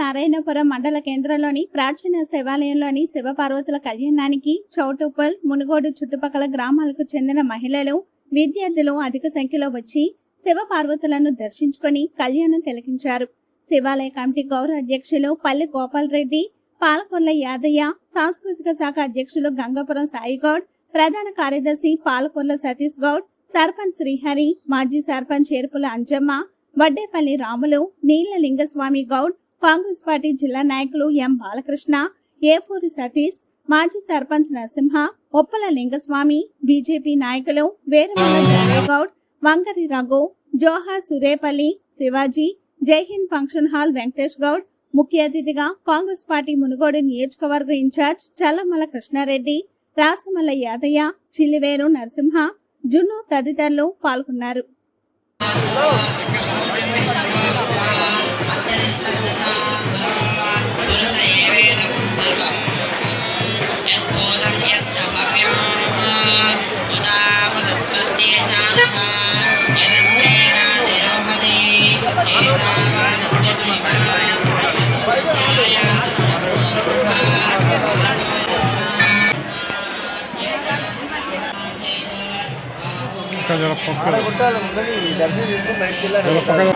నారాయణపురం మండల కేంద్రంలోని ప్రాచీన శివాలయంలోని శివపార్వతుల కళ్యాణానికి చౌటుప్పల్, మునుగోడు చుట్టుపక్కల గ్రామాలకు చెందిన మహిళలు, విద్యార్థులు అధిక సంఖ్యలో వచ్చి శివపార్వతులను దర్శించుకుని కళ్యాణం తిలకించారు. శివాలయ కమిటీ గౌరవ అధ్యక్షులు పల్లి గోపాల్ రెడ్డి, పాలకొల్ల యాదయ్య, సాంస్కృతిక శాఖ అధ్యక్షులు గంగాపురం సాయిగౌడ్, ప్రధాన కార్యదర్శి పాలకొల్ల సతీష్ గౌడ్, సర్పంచ్ శ్రీహరి, మాజీ సర్పంచ్ ఏర్పుల అంజమ్మ, వడ్డేపల్లి రాములు, నీళ్ల లింగస్వామి గౌడ్, కాంగ్రెస్ పార్టీ జిల్లా నాయకులు ఎం బాలకృష్ణ, ఏపూరి సతీష్, మాజీ సర్పంచ్ నరసింహ, ఒప్పల లింగస్వామి, బీజేపీ నాయకులు వేరమల్ల జగయ్య గౌడ్, వంగరి రఘు, జోహార్ సురేపల్లి, శివాజీ, జైహింద్ ఫంక్షన్ హాల్ వెంకటేష్ గౌడ్, ముఖ్య అతిథిగా కాంగ్రెస్ పార్టీ మునుగోడు నియోజకవర్గ ఇన్ఛార్జ్ చల్లమల్ల కృష్ణారెడ్డి, రాసమల్ల యాదయ్య, చిల్లివేరు నరసింహ, జున్ను తదితరులు పాల్గొన్నారు. దర్శనం చేసుకుని బయటకు వెళ్ళారు.